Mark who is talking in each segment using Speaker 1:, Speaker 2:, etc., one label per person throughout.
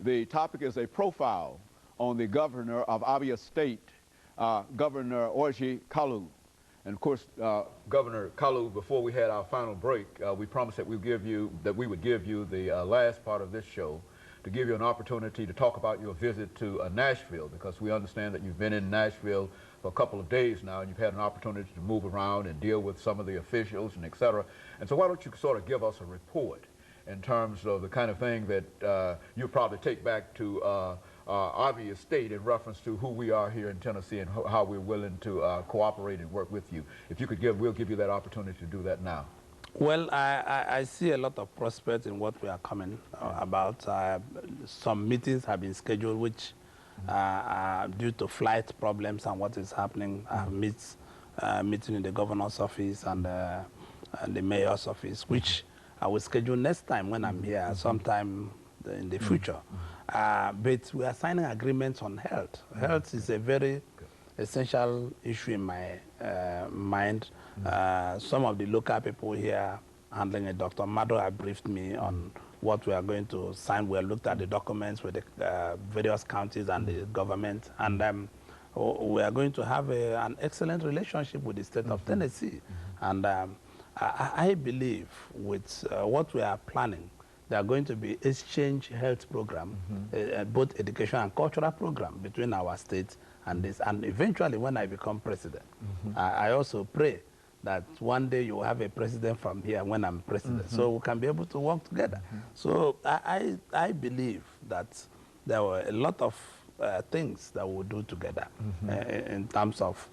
Speaker 1: The topic is a profile on the governor of Abia State, Governor OKalu3. And of course, Governor Kalu, before we had our final break, we promised that we would give you the last part of this show to give you an opportunity to talk about your visit to Nashville, because we understand that you've been in Nashville for a couple of days now, and you've had an opportunity to move around and deal with some of the officials and et cetera. And so why don't you sort of give us a report in terms of the kind of thing that you'll probably take back to Abia State in reference to who we are here in Tennessee and how we're willing to cooperate and work with you. If you could we'll give you that opportunity to do that now.
Speaker 2: Well, I see a lot of prospects in what we are coming about. Some meetings have been scheduled, which due to flight problems and what is happening, meeting in the governor's office and the mayor's office, which I will schedule next time when I'm here, sometime in the future. But we are signing agreements on health. Health is a very essential issue in my mind. Some of the local people here handling it, Dr. Mado have briefed me on what we are going to sign. We have looked at the documents with the various counties and the government, and we are going to have an excellent relationship with the state of Tennessee. And I believe with what we are planning, there are going to be exchange health program, both education and cultural program between our states and this. And eventually, when I become president, I also pray that one day you will have a president from here when I'm president, so we can be able to work together. So I believe that there were a lot of things that we'll do together in terms of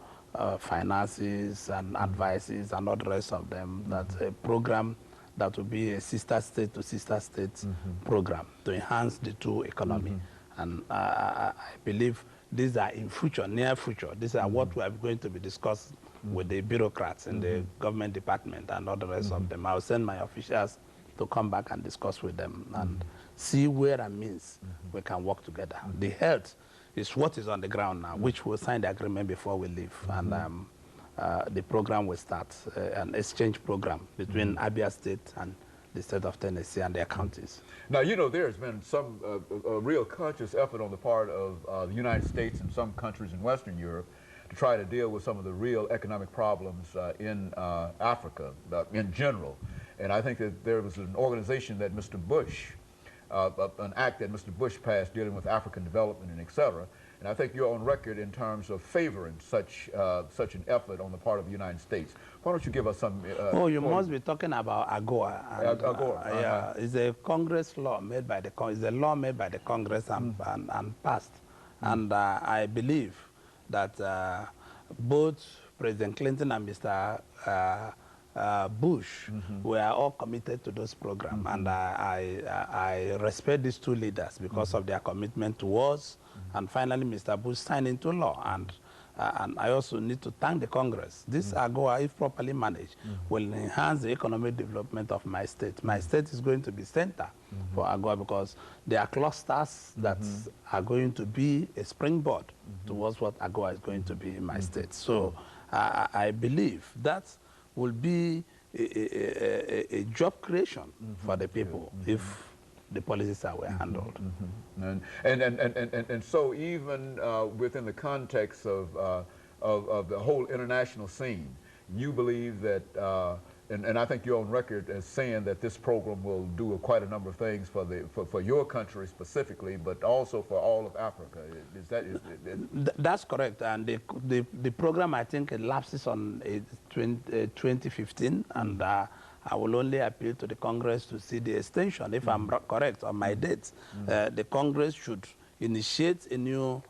Speaker 2: finances and advices and all the rest of them. That's a program that will be a sister state to sister state program to enhance the two economy. And I believe these are in future, near future. These are what we are going to be discussing with the bureaucrats in the government department and all the rest of them. I'll send my officials to come back and discuss with them and see where and means we can work together. The health is what is on the ground now, which we'll sign the agreement before we leave. And the program will start, an exchange program between Abia State and the state of Tennessee and their counties.
Speaker 1: Now, you know, there's been some a real conscious effort on the part of the United States and some countries in Western Europe to try to deal with some of the real economic problems in Africa in general. And I think that there was an organization that Mr. Bush, an act that Mr. Bush passed dealing with African development and et cetera. And I think you're on record in terms of favoring such an effort on the part of the United States. Why don't you give us some...
Speaker 2: oh, you must be talking about AGOA. And,
Speaker 1: AGOA.
Speaker 2: Yeah, it's a Congress law made by the it's a law made by the Congress and passed. And I believe that both President Clinton and Mr. Bush were all committed to those programs. And I respect these two leaders because of their commitment towards. And finally, Mr. Bush signed into law. And I also need to thank the Congress. This AGOA, if properly managed, will enhance the economic development of my state. My state is going to be center for AGOA because there are clusters that are going to be a springboard towards what AGOA is going to be in my state. So I believe that will be a job creation for the people if the policies are well handled.
Speaker 1: And so even within the context of the whole international scene, you believe that, and I think you're on record as saying that this program will do quite a number of things for your country specifically, but also for all of Africa.
Speaker 2: That's correct. And the program, I think, elapses on 2015, and I will only appeal to the Congress to see the extension. If I'm correct on my dates, the Congress should initiate a new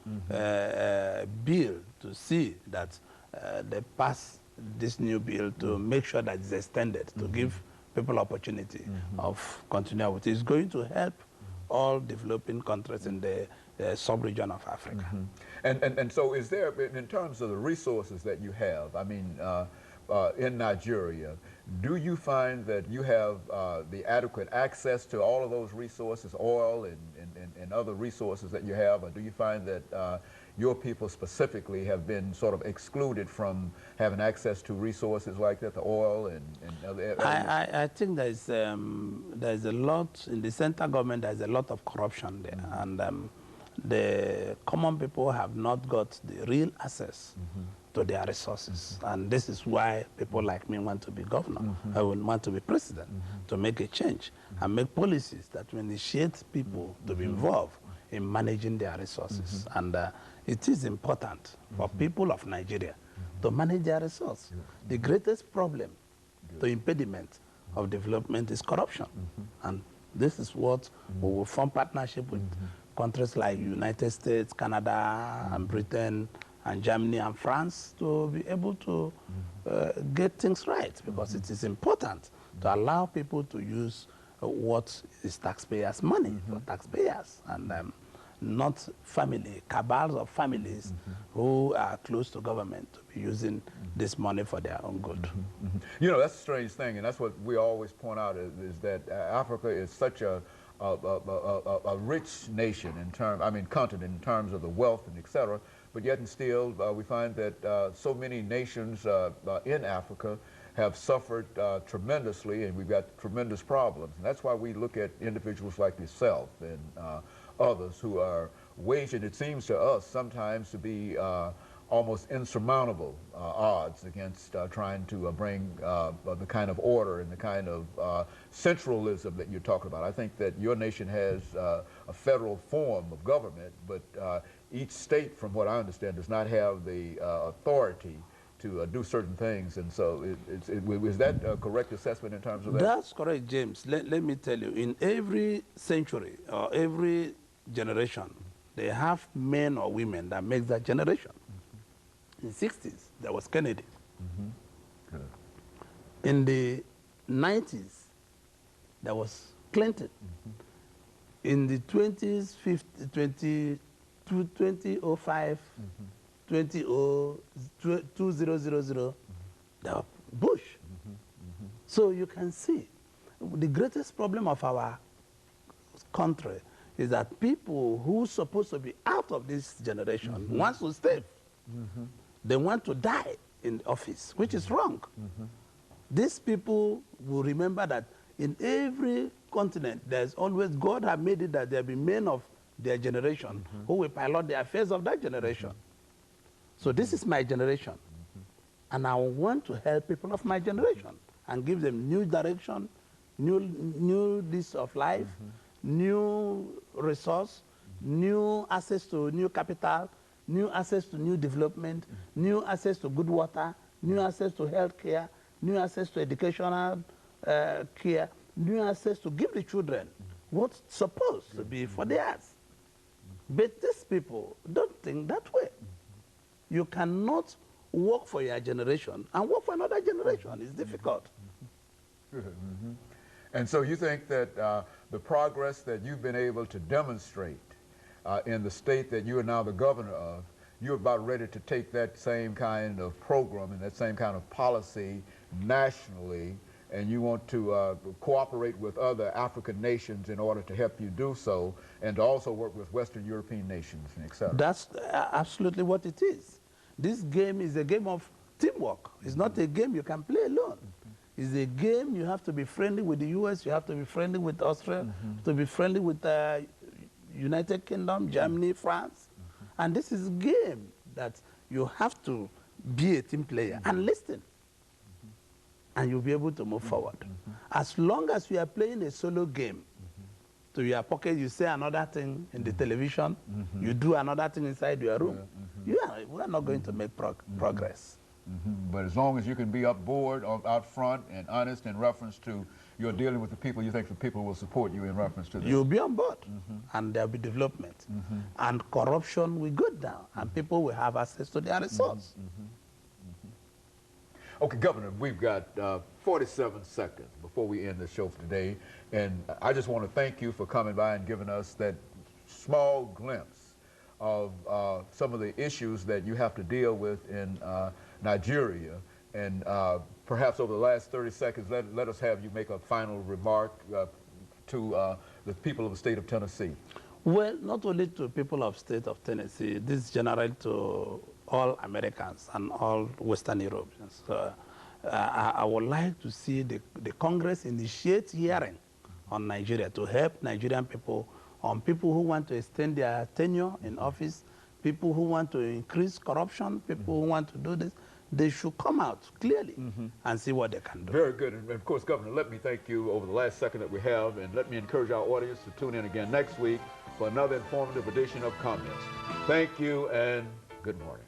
Speaker 2: bill to see that they pass this new bill to make sure that it's extended, to give people opportunity of continuity. It's going to help all developing countries in the sub-region of Africa.
Speaker 1: And so is there, in terms of the resources that you have, I mean, in Nigeria, do you find that you have the adequate access to all of those resources, oil and other resources that you have, or do you find that your people specifically have been sort of excluded from having access to resources like that, the oil and other areas?
Speaker 2: I think there's a lot, in the central government, there's a lot of corruption there. And the common people have not got the real access to their resources. And this is why people like me want to be governor. I would want to be president, to make a change and make policies that will initiate people to be involved in managing their resources. And it is important for people of Nigeria to manage their resources. The greatest problem, the impediment of development is corruption. And this is what we will form partnership with countries like United States, Canada, and Britain, and Germany, and France to be able to get things right, because it is important to allow people to use what is taxpayers' money for taxpayers, and not cabals of families who are close to government to be using this money for their own good.
Speaker 1: You know, that's a strange thing, and that's what we always point out is that Africa is such a rich nation continent in terms of the wealth and et cetera, but yet and still we find that so many nations in Africa have suffered tremendously, and we've got tremendous problems. And that's why we look at individuals like yourself and others who are waging, it seems to us sometimes, to be almost insurmountable odds against trying to bring the kind of order and the kind of centralism that you're talking about. I think that your nation has a federal form of government, but each state, from what I understand, does not have the authority to do certain things. And so is that a correct assessment in terms of that?
Speaker 2: That's correct, James. Let me tell you, in every century or every generation, they have men or women that make that generation. In the 60s, there was Kennedy. In the 90s, there was Clinton. In the 20s, 2005, 2000, there was Bush. So you can see, the greatest problem of our country is that people who are supposed to be out of this generation want to stay. They want to die in office, which is wrong. These people will remember that in every continent, there's always, God has made it that there be men of their generation who will pilot the affairs of that generation. So this is my generation. And I want to help people of my generation and give them new direction, new list of life, new resource, new access to new capital, new access to new development, new access to good water, new access to health care, new access to educational care, new access to give the children what's supposed to be for theirs. But these people don't think that way. You cannot work for your generation and work for another generation. It's difficult.
Speaker 1: And so you think that the progress that you've been able to demonstrate in the state that you are now the governor of, you're about ready to take that same kind of program and that same kind of policy nationally, and you want to cooperate with other African nations in order to help you do so, and to also work with Western European nations, et cetera.
Speaker 2: That's absolutely what it is. This game is a game of teamwork. It's not a game you can play alone. It's a game you have to be friendly with the US, you have to be friendly with Australia, to be friendly with the United Kingdom, Germany, France. And this is a game that you have to be a team player and listen. And you'll be able to move forward. As long as you are playing a solo game, to your pocket, you say another thing in the television, you do another thing inside your room, we are not going to make progress.
Speaker 1: But as long as you can be up board, out front, and honest in reference to you're dealing with the people, you think the people will support you in reference to this?
Speaker 2: You'll be on board, and there'll be development. And corruption will go down, and people will have access to their resource.
Speaker 1: Okay, Governor, we've got 47 seconds before we end the show for today, and I just want to thank you for coming by and giving us that small glimpse of some of the issues that you have to deal with in Nigeria. And perhaps over the last 30 seconds, let us have you make a final remark to the people of the state of Tennessee.
Speaker 2: Well, not only to people of state of Tennessee, this is general to all Americans and all Western Europeans. I would like to see the Congress initiate hearing on Nigeria to help Nigerian people, on people who want to extend their tenure in office, people who want to increase corruption, people who want to do this. They should come out clearly and see what they can do.
Speaker 1: Very good. And of course, Governor, let me thank you over the last second that we have, and let me encourage our audience to tune in again next week for another informative edition of Comments. Thank you and good morning.